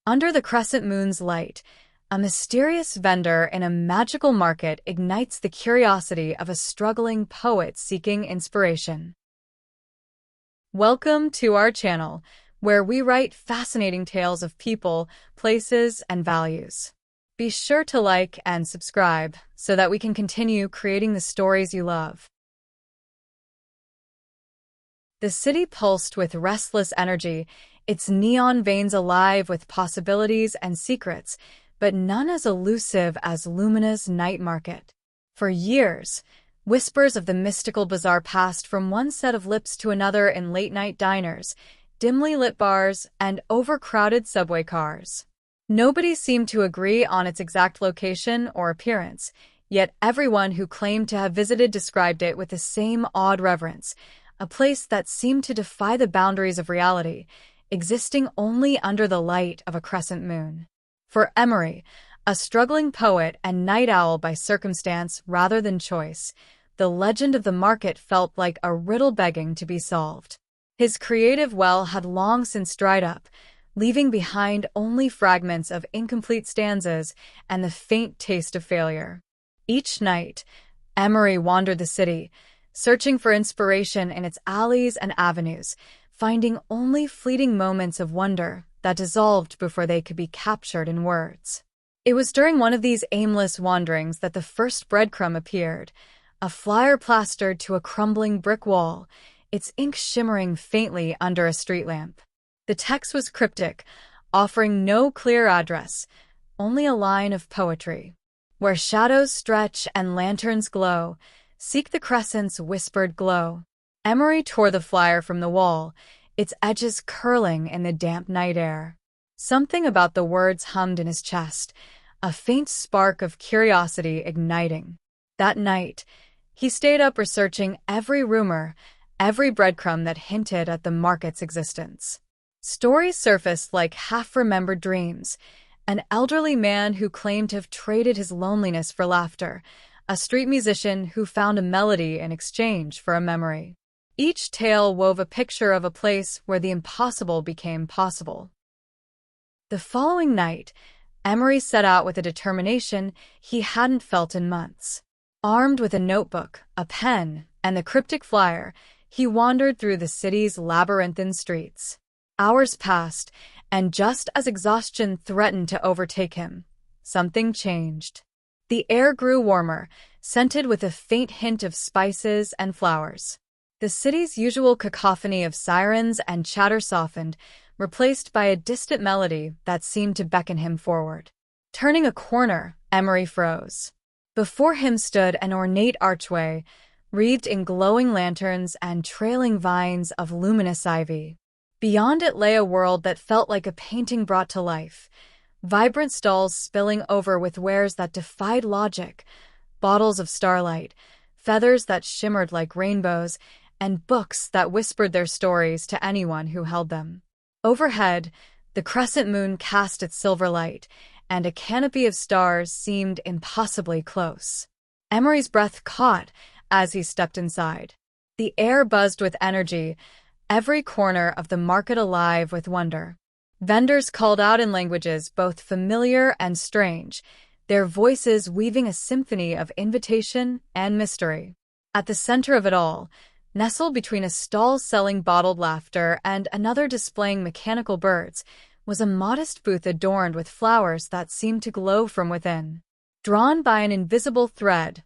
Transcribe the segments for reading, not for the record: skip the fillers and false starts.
Under the crescent moon's light, a mysterious vendor in a magical market ignites the curiosity of a struggling poet seeking inspiration. Welcome to our channel, where we write fascinating tales of people, places, and values. Be sure to like and subscribe so that we can continue creating the stories you love. The city pulsed with restless energy, its neon veins alive with possibilities and secrets, but none as elusive as Lumina's night market. For years, whispers of the mystical bazaar passed from one set of lips to another in late-night diners, dimly lit bars, and overcrowded subway cars. Nobody seemed to agree on its exact location or appearance, yet everyone who claimed to have visited described it with the same awed reverence, a place that seemed to defy the boundaries of reality, existing only under the light of a crescent moon. For Emery, a struggling poet and night owl by circumstance rather than choice, the legend of the market felt like a riddle begging to be solved. His creative well had long since dried up, leaving behind only fragments of incomplete stanzas and the faint taste of failure. Each night, Emery wandered the city, searching for inspiration in its alleys and avenues, finding only fleeting moments of wonder that dissolved before they could be captured in words. It was during one of these aimless wanderings that the first breadcrumb appeared, a flyer plastered to a crumbling brick wall, its ink shimmering faintly under a street lamp. The text was cryptic, offering no clear address, only a line of poetry. Where shadows stretch and lanterns glow, seek the crescent's whispered glow. Emery tore the flyer from the wall, its edges curling in the damp night air. Something about the words hummed in his chest, a faint spark of curiosity igniting. That night, he stayed up researching every rumor, every breadcrumb that hinted at the market's existence. Stories surfaced like half-remembered dreams. An elderly man who claimed to have traded his loneliness for laughter, a street musician who found a melody in exchange for a memory. Each tale wove a picture of a place where the impossible became possible. The following night, Emery set out with a determination he hadn't felt in months. Armed with a notebook, a pen, and the cryptic flyer, he wandered through the city's labyrinthine streets. Hours passed, and just as exhaustion threatened to overtake him, something changed. The air grew warmer, scented with a faint hint of spices and flowers. The city's usual cacophony of sirens and chatter softened, replaced by a distant melody that seemed to beckon him forward. Turning a corner, Emery froze. Before him stood an ornate archway, wreathed in glowing lanterns and trailing vines of luminous ivy. Beyond it lay a world that felt like a painting brought to life, vibrant stalls spilling over with wares that defied logic, bottles of starlight, feathers that shimmered like rainbows, and books that whispered their stories to anyone who held them. Overhead, the crescent moon cast its silver light, and a canopy of stars seemed impossibly close. Emery's breath caught as he stepped inside. The air buzzed with energy, every corner of the market alive with wonder. Vendors called out in languages both familiar and strange, their voices weaving a symphony of invitation and mystery. At the center of it all, nestled between a stall selling bottled laughter and another displaying mechanical birds, was a modest booth adorned with flowers that seemed to glow from within. Drawn by an invisible thread,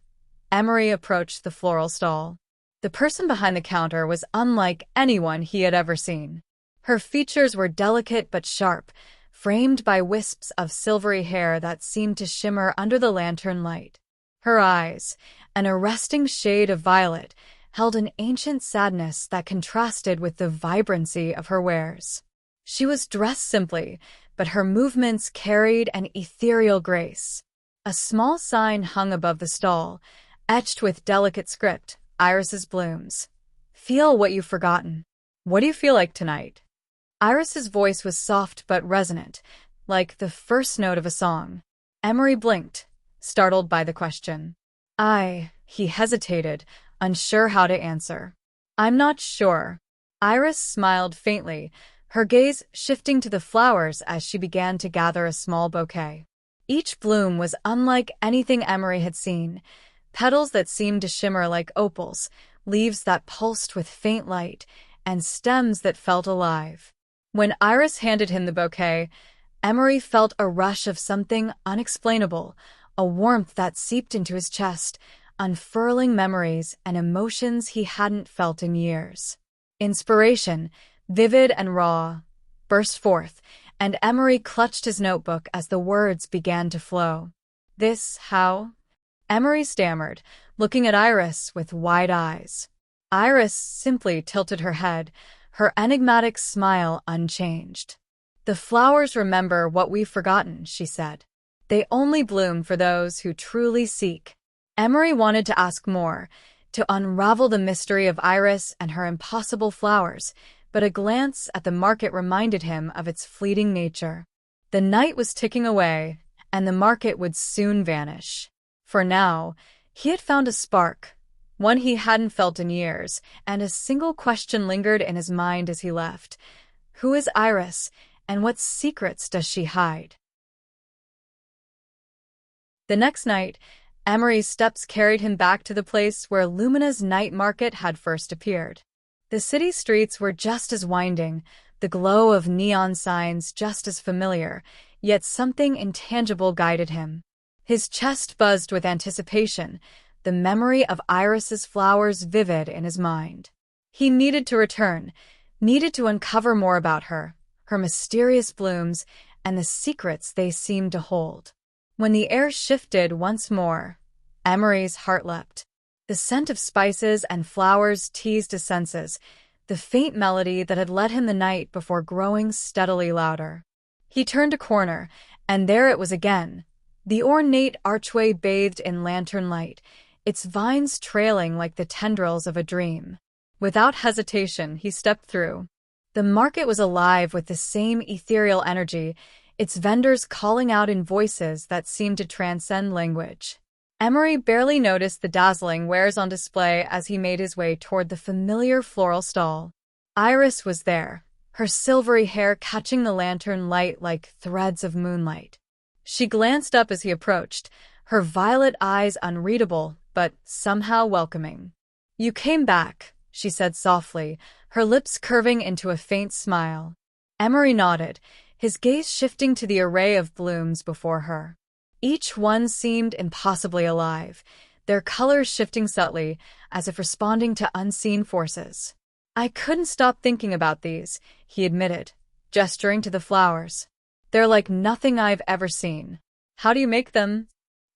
Emery approached the floral stall. The person behind the counter was unlike anyone he had ever seen. Her features were delicate but sharp, framed by wisps of silvery hair that seemed to shimmer under the lantern light. Her eyes, an arresting shade of violet, held an ancient sadness that contrasted with the vibrancy of her wares. She was dressed simply, but her movements carried an ethereal grace. A small sign hung above the stall, etched with delicate script, Iris's blooms. Feel what you've forgotten. What do you feel like tonight? Iris's voice was soft but resonant, like the first note of a song. Emery blinked, startled by the question. He hesitated, unsure how to answer. I'm not sure. Iris smiled faintly, her gaze shifting to the flowers as she began to gather a small bouquet. Each bloom was unlike anything Emery had seen, petals that seemed to shimmer like opals, leaves that pulsed with faint light, and stems that felt alive. When Iris handed him the bouquet, Emery felt a rush of something unexplainable, a warmth that seeped into his chest, unfurling memories and emotions he hadn't felt in years. Inspiration, vivid and raw, burst forth, and Emery clutched his notebook as the words began to flow. "This, how?" Emery stammered, looking at Iris with wide eyes. Iris simply tilted her head, her enigmatic smile unchanged. "The flowers remember what we've forgotten," she said. "They only bloom for those who truly seek." Emery wanted to ask more, to unravel the mystery of Iris and her impossible flowers, but a glance at the market reminded him of its fleeting nature. The night was ticking away, and the market would soon vanish. For now, he had found a spark, one he hadn't felt in years, and a single question lingered in his mind as he left. Who is Iris, and what secrets does she hide? The next night, Emery's steps carried him back to the place where Lumina's night market had first appeared. The city streets were just as winding, the glow of neon signs just as familiar, yet something intangible guided him. His chest buzzed with anticipation, the memory of Iris's flowers vivid in his mind. He needed to return, needed to uncover more about her, her mysterious blooms, and the secrets they seemed to hold. When the air shifted once more, Emery's heart leapt. The scent of spices and flowers teased his senses, the faint melody that had led him the night before growing steadily louder. He turned a corner, and there it was again, the ornate archway bathed in lantern light, its vines trailing like the tendrils of a dream. Without hesitation, he stepped through. The market was alive with the same ethereal energy, its vendors calling out in voices that seemed to transcend language. Emery barely noticed the dazzling wares on display as he made his way toward the familiar floral stall. Iris was there, her silvery hair catching the lantern light like threads of moonlight. She glanced up as he approached, her violet eyes unreadable but somehow welcoming. "You came back," she said softly, her lips curving into a faint smile. Emery nodded, his gaze shifting to the array of blooms before her. Each one seemed impossibly alive, their colors shifting subtly, as if responding to unseen forces. "I couldn't stop thinking about these," he admitted, gesturing to the flowers. "They're like nothing I've ever seen. How do you make them?"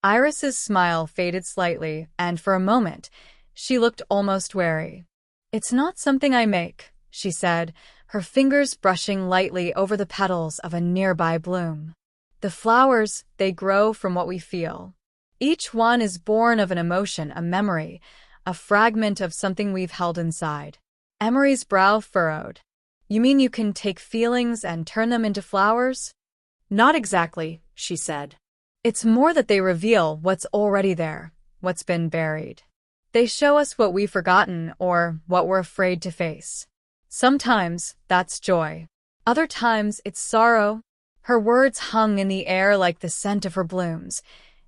Iris's smile faded slightly, and for a moment, she looked almost wary. "It's not something I make," she said, her fingers brushing lightly over the petals of a nearby bloom. "The flowers, they grow from what we feel. Each one is born of an emotion, a memory, a fragment of something we've held inside." Emery's brow furrowed. "You mean you can take feelings and turn them into flowers?" "Not exactly," she said. "It's more that they reveal what's already there, what's been buried. They show us what we've forgotten or what we're afraid to face. Sometimes that's joy. Other times it's sorrow." Her words hung in the air like the scent of her blooms,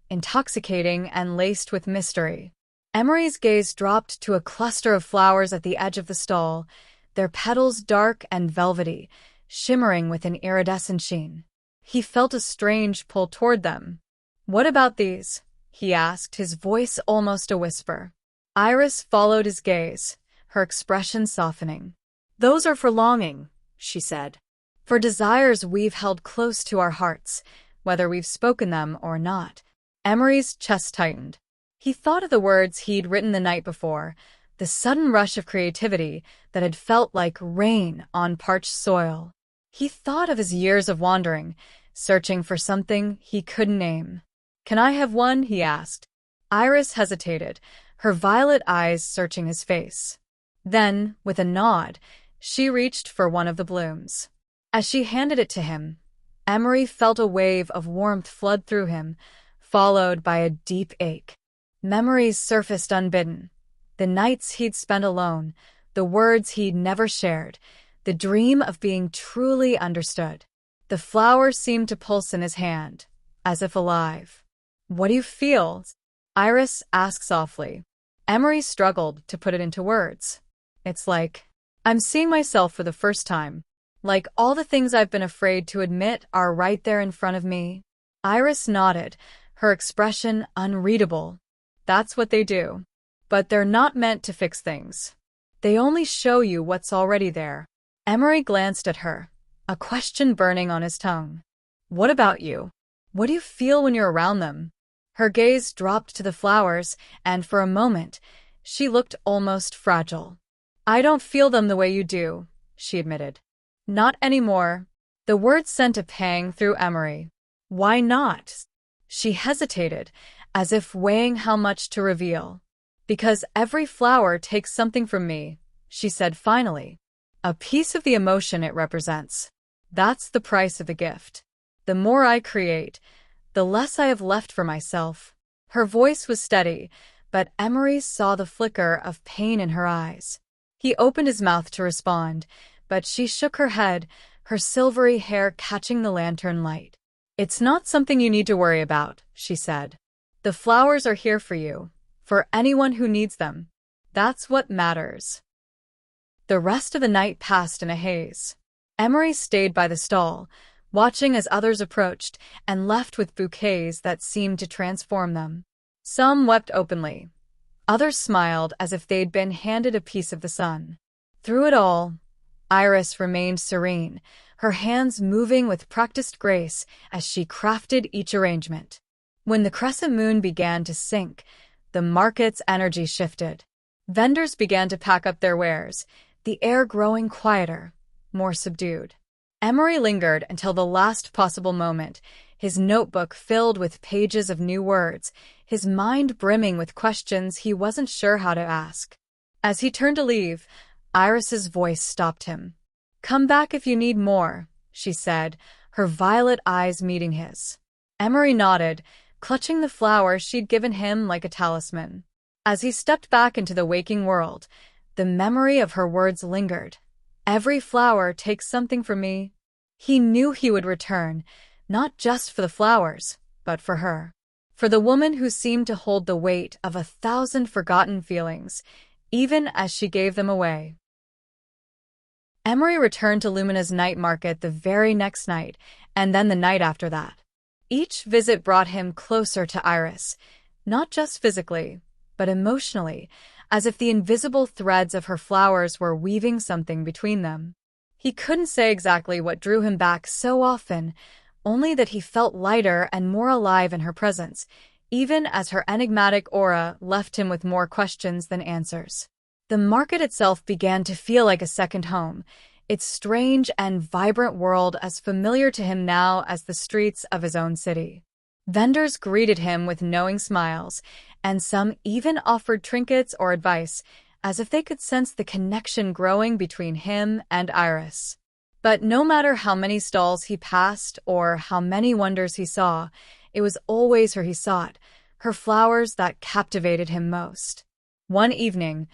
intoxicating and laced with mystery. Emery's gaze dropped to a cluster of flowers at the edge of the stall, their petals dark and velvety, shimmering with an iridescent sheen. He felt a strange pull toward them. "What about these?" he asked, his voice almost a whisper. Iris followed his gaze, her expression softening. "Those are for longing," she said. "For desires we've held close to our hearts, whether we've spoken them or not." Emery's chest tightened. He thought of the words he'd written the night before, the sudden rush of creativity that had felt like rain on parched soil. He thought of his years of wandering, searching for something he couldn't name. "Can I have one?" he asked. Iris hesitated, her violet eyes searching his face. Then, with a nod, she reached for one of the blooms. As she handed it to him, Emery felt a wave of warmth flood through him, followed by a deep ache. Memories surfaced unbidden. The nights he'd spent alone, the words he'd never shared, the dream of being truly understood. The flower seemed to pulse in his hand, as if alive. "What do you feel?" Iris asked softly. Emery struggled to put it into words. "It's like I'm seeing myself for the first time. Like all the things I've been afraid to admit are right there in front of me." Iris nodded, her expression unreadable. "That's what they do. But they're not meant to fix things. They only show you what's already there." Emery glanced at her, a question burning on his tongue. "What about you? What do you feel when you're around them?" Her gaze dropped to the flowers, and for a moment, she looked almost fragile. "I don't feel them the way you do," she admitted. "Not anymore." The word sent a pang through Emery. "Why not?" She hesitated, as if weighing how much to reveal. "Because every flower takes something from me," she said finally. "A piece of the emotion it represents. That's the price of the gift. The more I create, the less I have left for myself." Her voice was steady, but Emery saw the flicker of pain in her eyes. He opened his mouth to respond, but she shook her head, her silvery hair catching the lantern light. "It's not something you need to worry about," she said. "The flowers are here for you, for anyone who needs them. That's what matters." The rest of the night passed in a haze. Emery stayed by the stall, watching as others approached and left with bouquets that seemed to transform them. Some wept openly. Others smiled as if they'd been handed a piece of the sun. Through it all, Iris remained serene, her hands moving with practiced grace as she crafted each arrangement. When the crescent moon began to sink, the market's energy shifted. Vendors began to pack up their wares, the air growing quieter, more subdued. Emery lingered until the last possible moment, his notebook filled with pages of new words, his mind brimming with questions he wasn't sure how to ask. As he turned to leave, Iris's voice stopped him. "Come back if you need more," she said, her violet eyes meeting his. Emery nodded, clutching the flower she'd given him like a talisman. As he stepped back into the waking world, the memory of her words lingered. "Every flower takes something from me." He knew he would return, not just for the flowers, but for her. For the woman who seemed to hold the weight of 1,000 forgotten feelings, even as she gave them away. Emery returned to Lumina's night market the very next night, and then the night after that. Each visit brought him closer to Iris, not just physically, but emotionally, as if the invisible threads of her flowers were weaving something between them. He couldn't say exactly what drew him back so often, only that he felt lighter and more alive in her presence, even as her enigmatic aura left him with more questions than answers. The market itself began to feel like a second home, its strange and vibrant world as familiar to him now as the streets of his own city. Vendors greeted him with knowing smiles, and some even offered trinkets or advice, as if they could sense the connection growing between him and Iris. But no matter how many stalls he passed or how many wonders he saw, it was always her he sought, her flowers that captivated him most. One evening,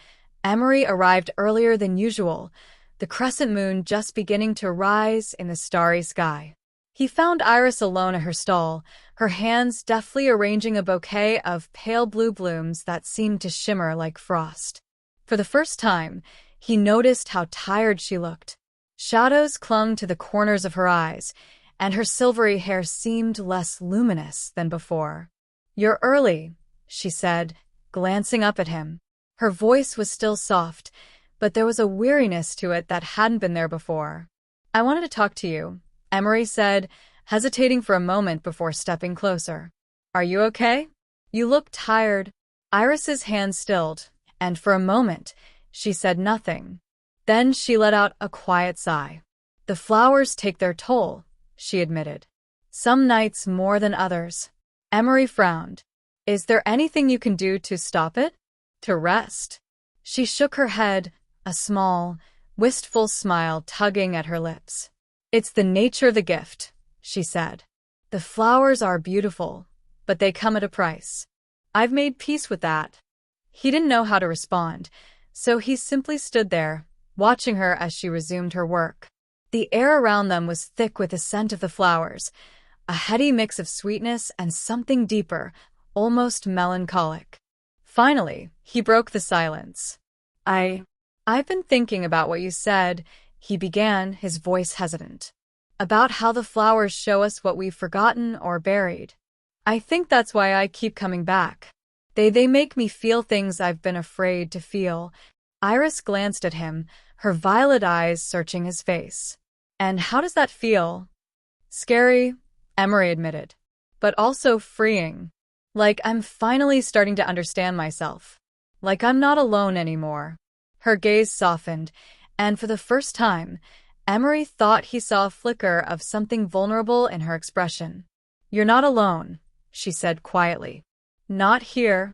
Emery arrived earlier than usual, the crescent moon just beginning to rise in the starry sky. He found Iris alone at her stall, her hands deftly arranging a bouquet of pale blue blooms that seemed to shimmer like frost. For the first time, he noticed how tired she looked. Shadows clung to the corners of her eyes, and her silvery hair seemed less luminous than before. "You're early," she said, glancing up at him. Her voice was still soft, but there was a weariness to it that hadn't been there before. "I wanted to talk to you," Emery said, hesitating for a moment before stepping closer. "Are you okay? You look tired." Iris's hand stilled, and for a moment, she said nothing. Then she let out a quiet sigh. "The flowers take their toll," she admitted. "Some nights more than others." Emery frowned. "Is there anything you can do to stop it? To rest?" She shook her head, a small, wistful smile tugging at her lips. "It's the nature of the gift," she said. "The flowers are beautiful, but they come at a price. I've made peace with that." He didn't know how to respond, so he simply stood there, watching her as she resumed her work. The air around them was thick with the scent of the flowers, a heady mix of sweetness and something deeper, almost melancholic. Finally, he broke the silence. I've been thinking about what you said, he began, his voice hesitant. About how the flowers show us what we've forgotten or buried. I think that's why I keep coming back. They make me feel things I've been afraid to feel. Iris glanced at him, her violet eyes searching his face. And how does that feel? Scary, Emery admitted. But also freeing. Like I'm finally starting to understand myself. Like I'm not alone anymore. Her gaze softened, and for the first time, Emery thought he saw a flicker of something vulnerable in her expression. You're not alone, she said quietly. Not here.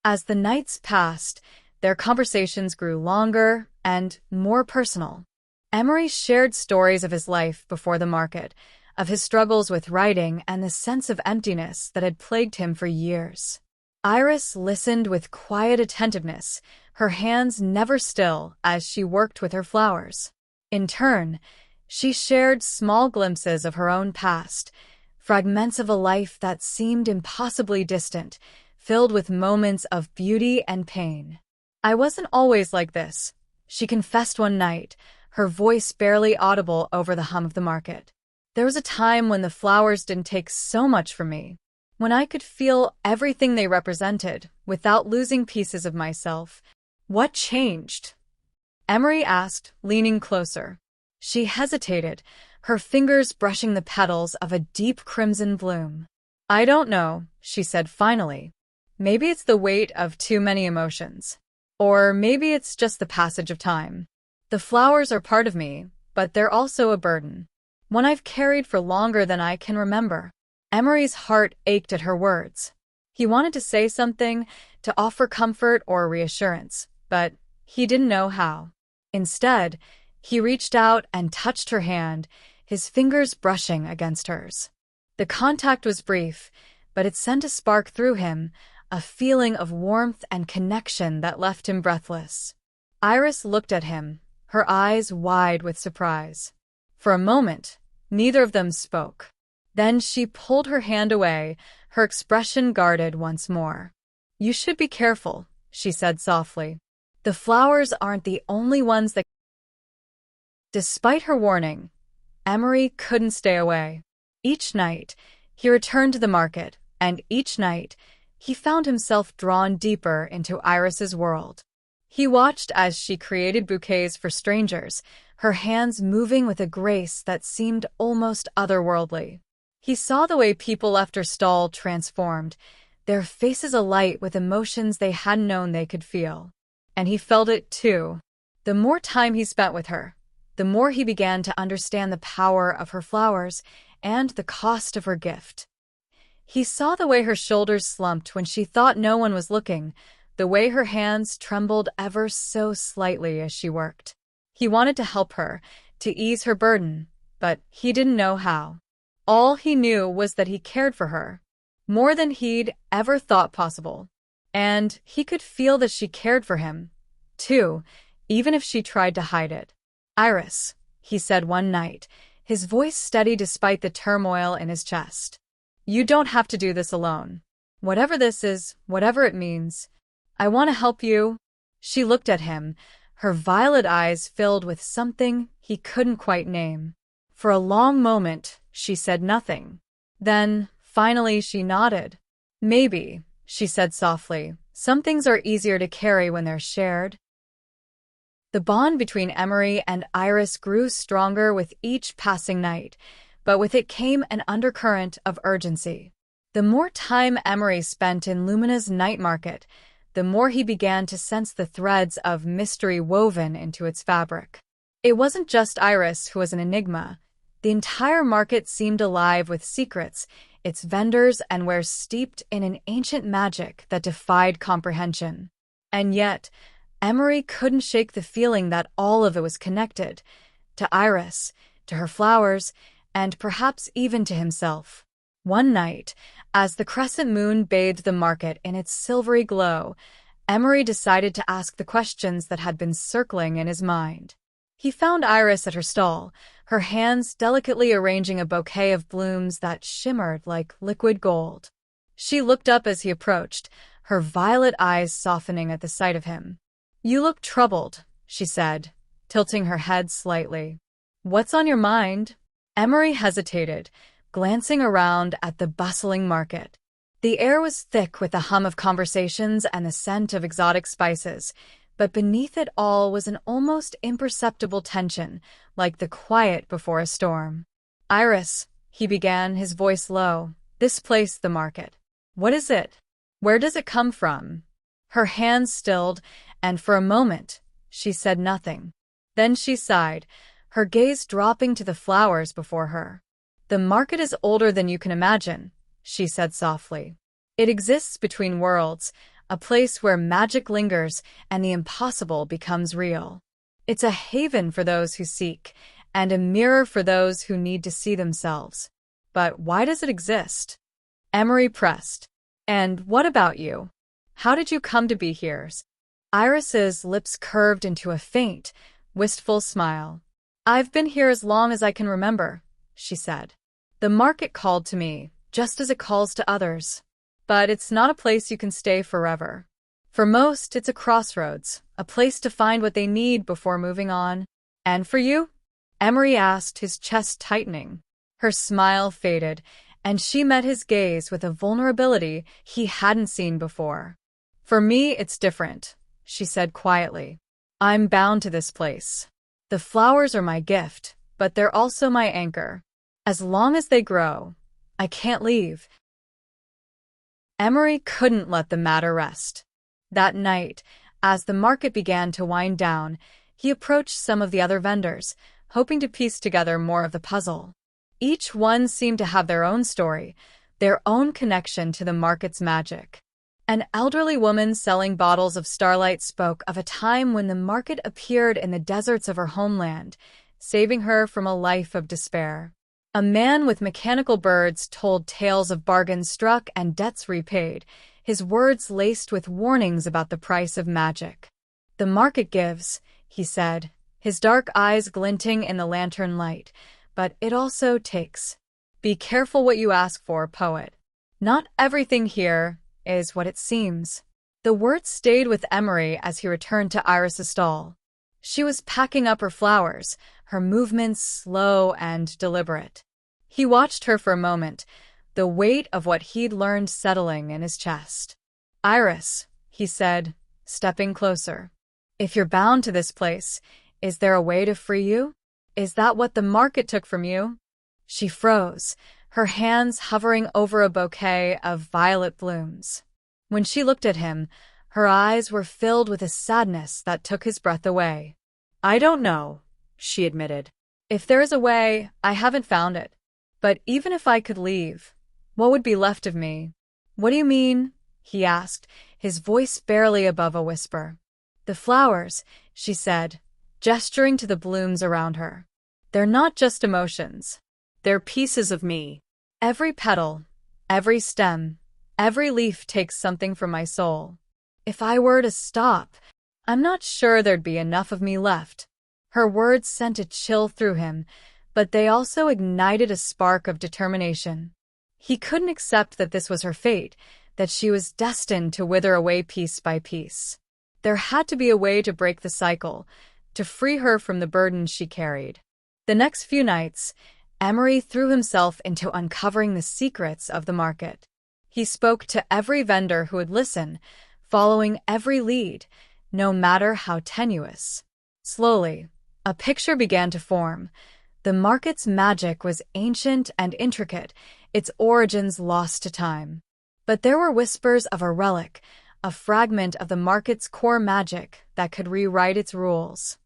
As the nights passed, their conversations grew longer and more personal. Emery shared stories of his life before the market, of his struggles with writing and the sense of emptiness that had plagued him for years. Iris listened with quiet attentiveness, her hands never still as she worked with her flowers. In turn, she shared small glimpses of her own past, fragments of a life that seemed impossibly distant, filled with moments of beauty and pain. I wasn't always like this, she confessed one night, her voice barely audible over the hum of the market. There was a time when the flowers didn't take so much from me, when I could feel everything they represented without losing pieces of myself. What changed? Emery asked, leaning closer. She hesitated, her fingers brushing the petals of a deep crimson bloom. I don't know, she said finally. Maybe it's the weight of too many emotions. Or maybe it's just the passage of time. The flowers are part of me, but they're also a burden. One I've carried for longer than I can remember. Emery's heart ached at her words. He wanted to say something, to offer comfort or reassurance, but he didn't know how. Instead, he reached out and touched her hand, his fingers brushing against hers. The contact was brief, but it sent a spark through him, a feeling of warmth and connection that left him breathless. Iris looked at him, her eyes wide with surprise. For a moment, neither of them spoke. Then she pulled her hand away, her expression guarded once more. You should be careful, she said softly. The flowers aren't the only ones that... Despite her warning, Emery couldn't stay away. Each night, he returned to the market, and each night, he found himself drawn deeper into Iris's world. He watched as she created bouquets for strangers, her hands moving with a grace that seemed almost otherworldly. He saw the way people left her stall transformed, their faces alight with emotions they hadn't known they could feel. And he felt it too. The more time he spent with her, the more he began to understand the power of her flowers and the cost of her gift. He saw the way her shoulders slumped when she thought no one was looking, the way her hands trembled ever so slightly as she worked. He wanted to help her, to ease her burden, but he didn't know how. All he knew was that he cared for her, more than he'd ever thought possible. And he could feel that she cared for him, too, even if she tried to hide it. Iris, he said one night, his voice steady despite the turmoil in his chest. You don't have to do this alone. Whatever this is, whatever it means, I want to help you. She looked at him, her violet eyes filled with something he couldn't quite name. For a long moment, she said nothing. Then, finally, she nodded. Maybe, she said softly, some things are easier to carry when they're shared. The bond between Emery and Iris grew stronger with each passing night, but with it came an undercurrent of urgency. The more time Emery spent in Lumina's night market, the more he began to sense the threads of mystery woven into its fabric. It wasn't just Iris who was an enigma. The entire market seemed alive with secrets, its vendors and wares steeped in an ancient magic that defied comprehension. And yet, Emery couldn't shake the feeling that all of it was connected, to Iris, to her flowers, and perhaps even to himself. One night, as the crescent moon bathed the market in its silvery glow, Emery decided to ask the questions that had been circling in his mind. He found Iris at her stall, her hands delicately arranging a bouquet of blooms that shimmered like liquid gold. She looked up as he approached, her violet eyes softening at the sight of him. "You look troubled," she said, tilting her head slightly. "What's on your mind?" Emery hesitated, glancing around at the bustling market. The air was thick with the hum of conversations and the scent of exotic spices, but beneath it all was an almost imperceptible tension, like the quiet before a storm. "Iris," he began, his voice low, "this place, the market. What is it? Where does it come from?" Her hands stilled, and for a moment, she said nothing. Then she sighed, her gaze dropping to the flowers before her. "The market is older than you can imagine," she said softly. "It exists between worlds, a place where magic lingers and the impossible becomes real. It's a haven for those who seek, and a mirror for those who need to see themselves. But why does it exist?" Emery pressed. "And what about you? How did you come to be here?" Iris's lips curved into a faint, wistful smile. "I've been here as long as I can remember," she said. "The market called to me, just as it calls to others. But it's not a place you can stay forever. For most, it's a crossroads, a place to find what they need before moving on." "And for you?" Emery asked, his chest tightening. Her smile faded, and she met his gaze with a vulnerability he hadn't seen before. "For me, it's different," she said quietly. "I'm bound to this place. The flowers are my gift, but they're also my anchor. As long as they grow, I can't leave." Emery couldn't let the matter rest. That night, as the market began to wind down, he approached some of the other vendors, hoping to piece together more of the puzzle. Each one seemed to have their own story, their own connection to the market's magic. An elderly woman selling bottles of starlight spoke of a time when the market appeared in the deserts of her homeland, saving her from a life of despair. A man with mechanical birds told tales of bargains struck and debts repaid, his words laced with warnings about the price of magic. "The market gives," he said, his dark eyes glinting in the lantern light, "but it also takes. Be careful what you ask for, poet. Not everything here is what it seems." The words stayed with Emery as he returned to Iris's stall. She was packing up her flowers, her movements slow and deliberate. He watched her for a moment, the weight of what he'd learned settling in his chest. "Iris," he said, stepping closer, "if you're bound to this place, is there a way to free you? Is that what the market took from you?" She froze, her hands hovering over a bouquet of violet blooms. When she looked at him, her eyes were filled with a sadness that took his breath away. "I don't know," she admitted. "If there is a way, I haven't found it. But even if I could leave, what would be left of me?" "What do you mean?" he asked, his voice barely above a whisper. "The flowers," she said, gesturing to the blooms around her. "They're not just emotions. They're pieces of me. Every petal, every stem, every leaf takes something from my soul. If I were to stop, I'm not sure there'd be enough of me left." Her words sent a chill through him, but they also ignited a spark of determination. He couldn't accept that this was her fate, that she was destined to wither away piece by piece. There had to be a way to break the cycle, to free her from the burden she carried. The next few nights, Emery threw himself into uncovering the secrets of the market. He spoke to every vendor who would listen, following every lead, no matter how tenuous. Slowly, a picture began to form. The market's magic was ancient and intricate, its origins lost to time. But there were whispers of a relic, a fragment of the market's core magic that could rewrite its rules.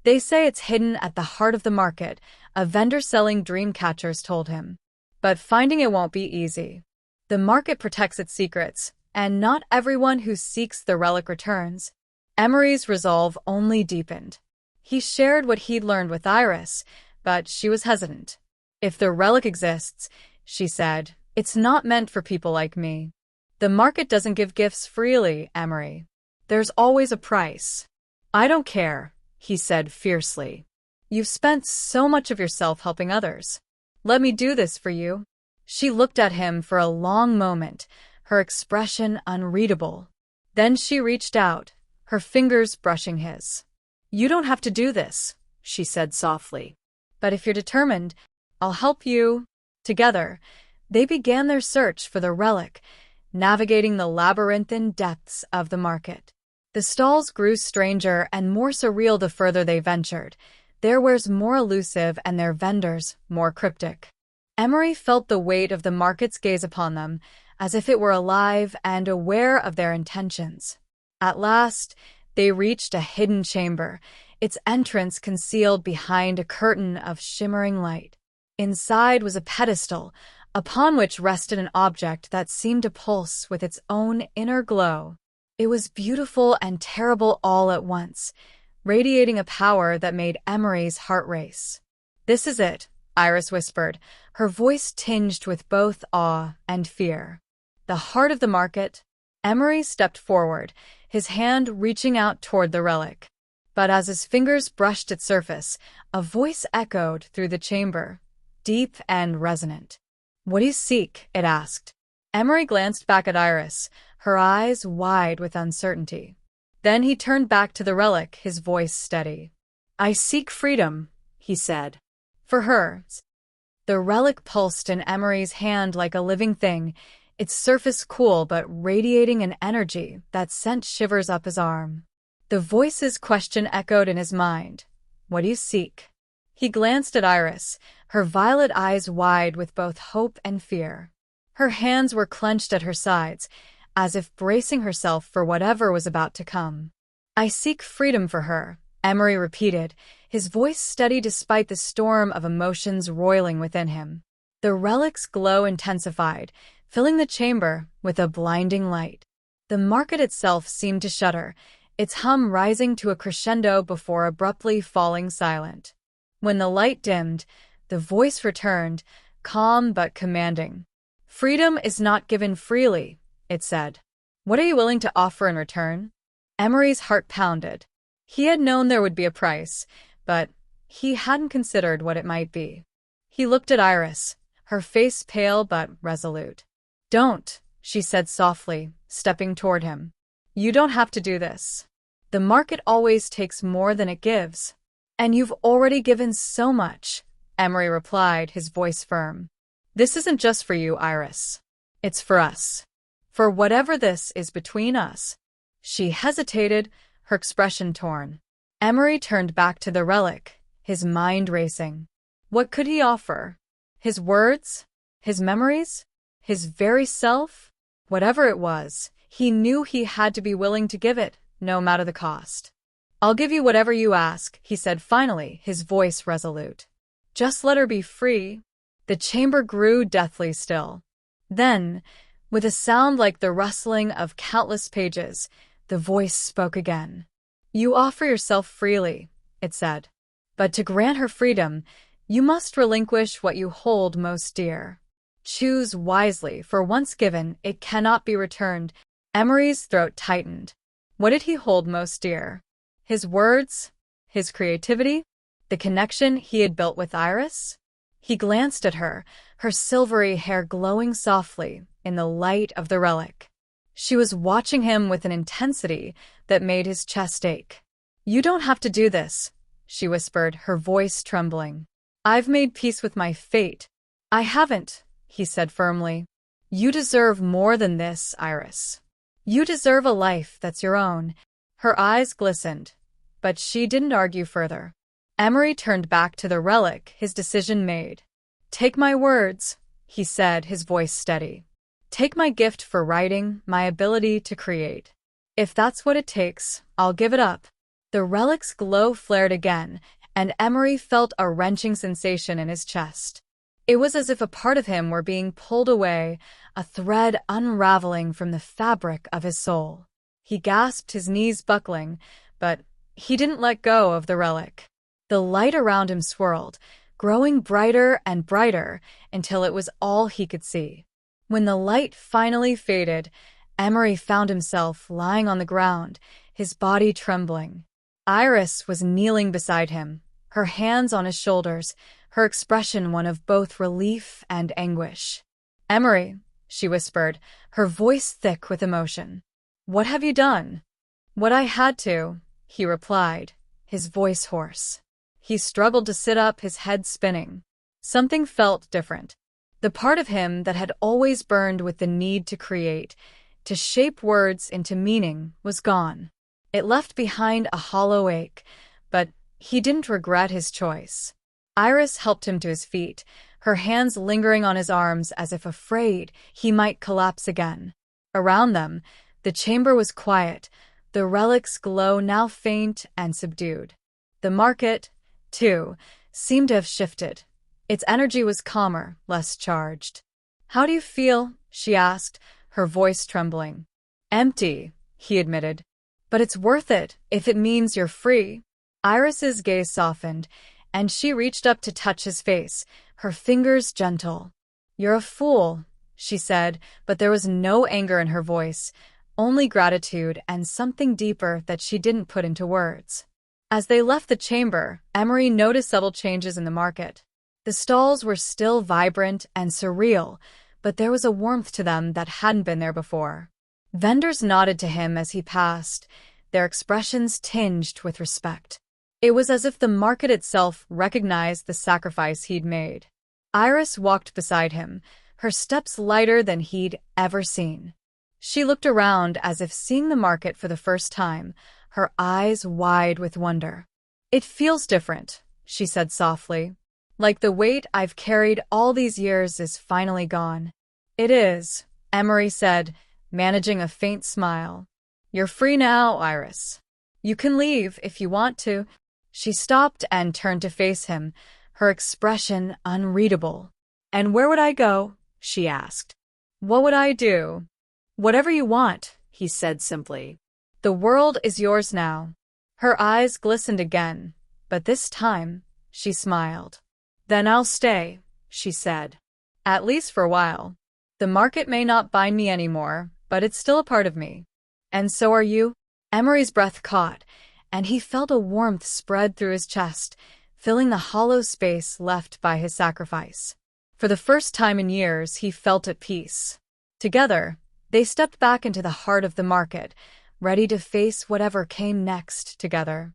"They say it's hidden at the heart of the market," a vendor selling dream catchers told him. "But finding it won't be easy. The market protects its secrets, and not everyone who seeks the relic returns." Emery's resolve only deepened. He shared what he'd learned with Iris, but she was hesitant. "If the relic exists," she said, "it's not meant for people like me. The market doesn't give gifts freely, Emery. There's always a price. I don't care, he said fiercely. You've spent so much of yourself helping others. Let me do this for you. She looked at him for a long moment, her expression unreadable. Then she reached out, her fingers brushing his. You don't have to do this, she said softly. But if you're determined, I'll help you. Together, they began their search for the relic, navigating the labyrinthine depths of the market. The stalls grew stranger and more surreal the further they ventured, their wares more elusive and their vendors more cryptic. Emery felt the weight of the market's gaze upon them, as if it were alive and aware of their intentions. At last, they reached a hidden chamber, its entrance concealed behind a curtain of shimmering light. Inside was a pedestal, upon which rested an object that seemed to pulse with its own inner glow. It was beautiful and terrible all at once, radiating a power that made Emery's heart race. This is it, Iris whispered, her voice tinged with both awe and fear. The heart of the market. Emery stepped forward, his hand reaching out toward the relic. But as his fingers brushed its surface, a voice echoed through the chamber, deep and resonant. What do you seek? It asked. Emery glanced back at Iris, her eyes wide with uncertainty. Then he turned back to the relic, his voice steady. I seek freedom, he said. For her. The relic pulsed in Emery's hand like a living thing, its surface cool but radiating an energy that sent shivers up his arm. The voice's question echoed in his mind. What do you seek? He glanced at Iris, her violet eyes wide with both hope and fear. Her hands were clenched at her sides, as if bracing herself for whatever was about to come. I seek freedom for her, Emery repeated, his voice steady despite the storm of emotions roiling within him. The relic's glow intensified, filling the chamber with a blinding light. The market itself seemed to shudder, its hum rising to a crescendo before abruptly falling silent. When the light dimmed, the voice returned, calm but commanding. Freedom is not given freely, it said. What are you willing to offer in return? Emery's heart pounded. He had known there would be a price, but he hadn't considered what it might be. He looked at Iris, her face pale but resolute. Don't, she said softly, stepping toward him. You don't have to do this. The market always takes more than it gives. And you've already given so much, Emery replied, his voice firm. This isn't just for you, Iris. It's for us. For whatever this is between us. She hesitated, her expression torn. Emery turned back to the relic, his mind racing. What could he offer? His words? His memories? His very self? Whatever it was, he knew he had to be willing to give it, no matter the cost. I'll give you whatever you ask, he said finally, his voice resolute. Just let her be free. The chamber grew deathly still. Then, with a sound like the rustling of countless pages, the voice spoke again. You offer yourself freely, it said. But to grant her freedom, you must relinquish what you hold most dear. Choose wisely, for once given, it cannot be returned. Emery's throat tightened. What did he hold most dear? His words? His creativity? The connection he had built with Iris? He glanced at her, her silvery hair glowing softly in the light of the relic. She was watching him with an intensity that made his chest ache. You don't have to do this, she whispered, her voice trembling. I've made peace with my fate. I haven't, he said firmly. You deserve more than this, Iris. You deserve a life that's your own. Her eyes glistened, but she didn't argue further. Emery turned back to the relic, his decision made. Take my words, he said, his voice steady. Take my gift for writing, my ability to create. If that's what it takes, I'll give it up. The relic's glow flared again, and Emery felt a wrenching sensation in his chest. It was as if a part of him were being pulled away, a thread unraveling from the fabric of his soul. He gasped, his knees buckling, but he didn't let go of the relic. The light around him swirled, growing brighter and brighter until it was all he could see. When the light finally faded, Emery found himself lying on the ground, his body trembling. Iris was kneeling beside him, her hands on his shoulders, her expression one of both relief and anguish. "Emery," she whispered, her voice thick with emotion. "What have you done?" "What I had to," he replied, his voice hoarse. He struggled to sit up, his head spinning. Something felt different. The part of him that had always burned with the need to create, to shape words into meaning, was gone. It left behind a hollow ache, but he didn't regret his choice. Iris helped him to his feet, her hands lingering on his arms as if afraid he might collapse again. Around them, the chamber was quiet, the relic's glow now faint and subdued. The market, too, seemed to have shifted. Its energy was calmer, less charged. "How do you feel?" she asked, her voice trembling. "Empty," he admitted. "But it's worth it, if it means you're free." Iris's gaze softened, and she reached up to touch his face, her fingers gentle. "You're a fool," she said, but there was no anger in her voice, only gratitude and something deeper that she didn't put into words. As they left the chamber, Emery noticed subtle changes in the market. The stalls were still vibrant and surreal, but there was a warmth to them that hadn't been there before. Vendors nodded to him as he passed, their expressions tinged with respect. It was as if the market itself recognized the sacrifice he'd made. Iris walked beside him, her steps lighter than he'd ever seen. She looked around as if seeing the market for the first time, her eyes wide with wonder. "It feels different," she said softly. "Like the weight I've carried all these years is finally gone." "It is," Emery said, managing a faint smile. "You're free now, Iris. You can leave if you want to." She stopped and turned to face him, her expression unreadable. "And where would I go?" she asked. "What would I do?" "Whatever you want," he said simply. "The world is yours now." Her eyes glistened again, but this time she smiled. "Then I'll stay," she said. "At least for a while. The market may not bind me anymore, but it's still a part of me." "And so are you?" Emery's breath caught, and he felt a warmth spread through his chest, filling the hollow space left by his sacrifice. For the first time in years, he felt at peace. Together, they stepped back into the heart of the market, ready to face whatever came next together.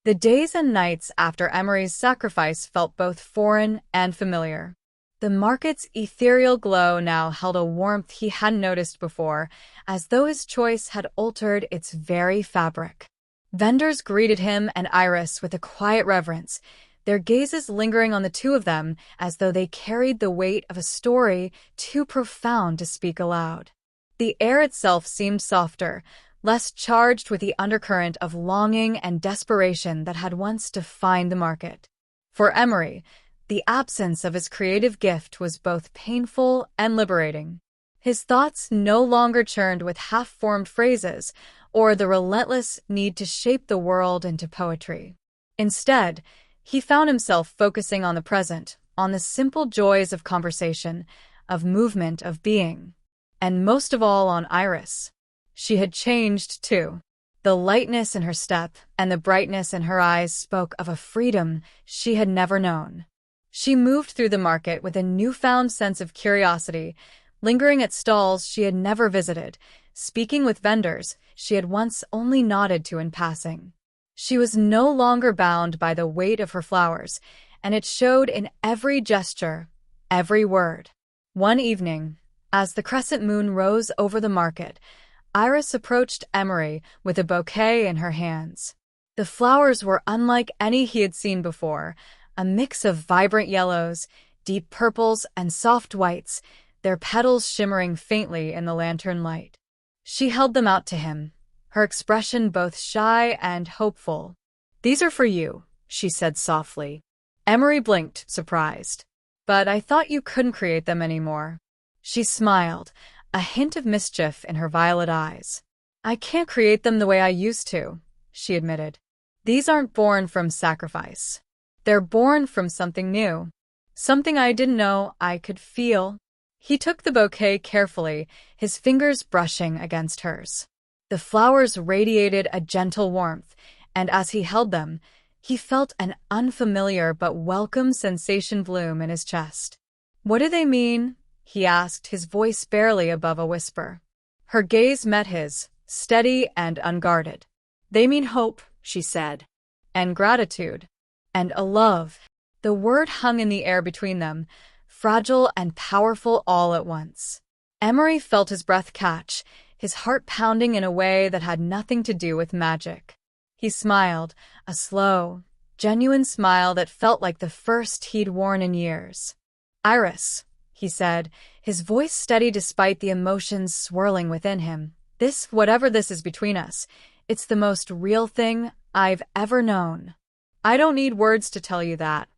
The days and nights after Emery's sacrifice felt both foreign and familiar. The market's ethereal glow now held a warmth he hadn't noticed before, as though his choice had altered its very fabric. Vendors greeted him and Iris with a quiet reverence, their gazes lingering on the two of them as though they carried the weight of a story too profound to speak aloud. The air itself seemed softer, less charged with the undercurrent of longing and desperation that had once defined the market. For Emery, the absence of his creative gift was both painful and liberating. His thoughts no longer churned with half-formed phrases or the relentless need to shape the world into poetry. Instead, he found himself focusing on the present, on the simple joys of conversation, of movement, of being. And most of all on Iris. She had changed, too. The lightness in her step and the brightness in her eyes spoke of a freedom she had never known. She moved through the market with a newfound sense of curiosity, lingering at stalls she had never visited, speaking with vendors she had once only nodded to in passing. She was no longer bound by the weight of her flowers, and it showed in every gesture, every word. One evening, as the crescent moon rose over the market, Iris approached Emery with a bouquet in her hands. The flowers were unlike any he had seen before, a mix of vibrant yellows, deep purples, and soft whites, their petals shimmering faintly in the lantern light. She held them out to him, her expression both shy and hopeful. "These are for you," she said softly. Emery blinked, surprised. "But I thought you couldn't create them anymore." She smiled, a hint of mischief in her violet eyes. "I can't create them the way I used to," she admitted. "These aren't born from sacrifice. They're born from something new. Something I didn't know I could feel." He took the bouquet carefully, his fingers brushing against hers. The flowers radiated a gentle warmth, and as he held them, he felt an unfamiliar but welcome sensation bloom in his chest. "What do they mean?" he asked, his voice barely above a whisper. Her gaze met his, steady and unguarded. "They mean hope," she said, "and gratitude, and a love." The word hung in the air between them, fragile and powerful all at once. Emery felt his breath catch, his heart pounding in a way that had nothing to do with magic. He smiled, a slow, genuine smile that felt like the first he'd worn in years. "Iris," he said, his voice steady despite the emotions swirling within him. Whatever this is between us, it's the most real thing I've ever known. I don't need words to tell you that."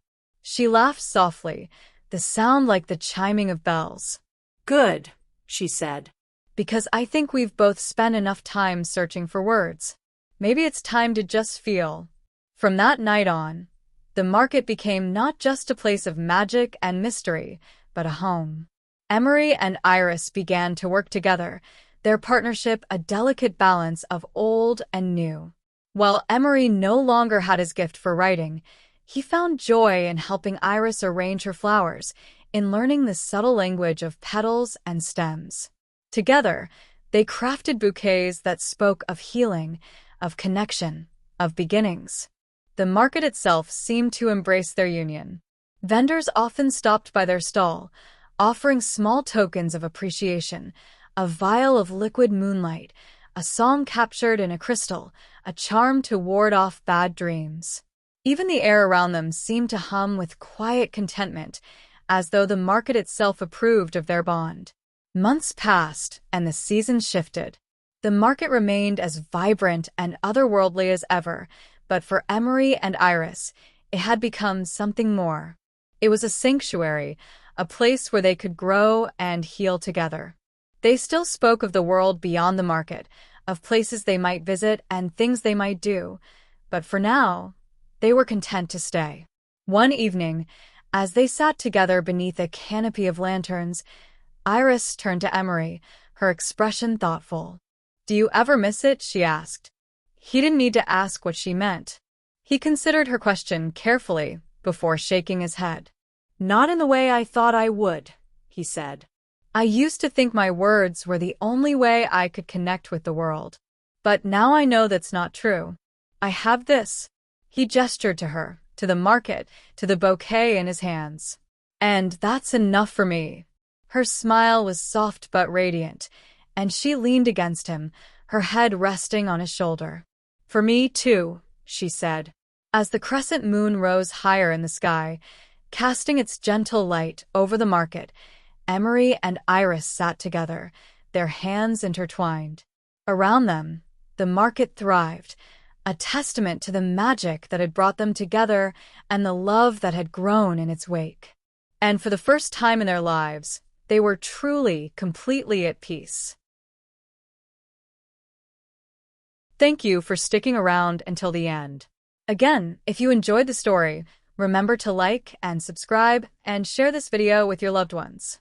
She laughed softly, the sound like the chiming of bells. "Good," she said, "because I think we've both spent enough time searching for words. Maybe it's time to just feel." From that night on, the market became not just a place of magic and mystery, but a home. Emery and Iris began to work together, their partnership a delicate balance of old and new. While Emery no longer had his gift for writing, he found joy in helping Iris arrange her flowers, in learning the subtle language of petals and stems. Together, they crafted bouquets that spoke of healing, of connection, of beginnings. The market itself seemed to embrace their union. Vendors often stopped by their stall, offering small tokens of appreciation, a vial of liquid moonlight, a song captured in a crystal, a charm to ward off bad dreams. Even the air around them seemed to hum with quiet contentment, as though the market itself approved of their bond. Months passed, and the seasons shifted. The market remained as vibrant and otherworldly as ever, but for Emery and Iris, it had become something more. It was a sanctuary, a place where they could grow and heal together. They still spoke of the world beyond the market, of places they might visit and things they might do, but for now, they were content to stay. One evening, as they sat together beneath a canopy of lanterns, Iris turned to Emery, her expression thoughtful. "Do you ever miss it?" she asked. He didn't need to ask what she meant. He considered her question carefully before shaking his head. "Not in the way I thought I would," he said. "I used to think my words were the only way I could connect with the world. But now I know that's not true. I have this." He gestured to her, to the market, to the bouquet in his hands. "And that's enough for me." Her smile was soft but radiant, and she leaned against him, her head resting on his shoulder. "For me, too," she said. As the crescent moon rose higher in the sky, casting its gentle light over the market, Emery and Iris sat together, their hands intertwined. Around them, the market thrived, a testament to the magic that had brought them together and the love that had grown in its wake. And for the first time in their lives, they were truly, completely at peace. Thank you for sticking around until the end. Again, if you enjoyed the story, remember to like and subscribe and share this video with your loved ones.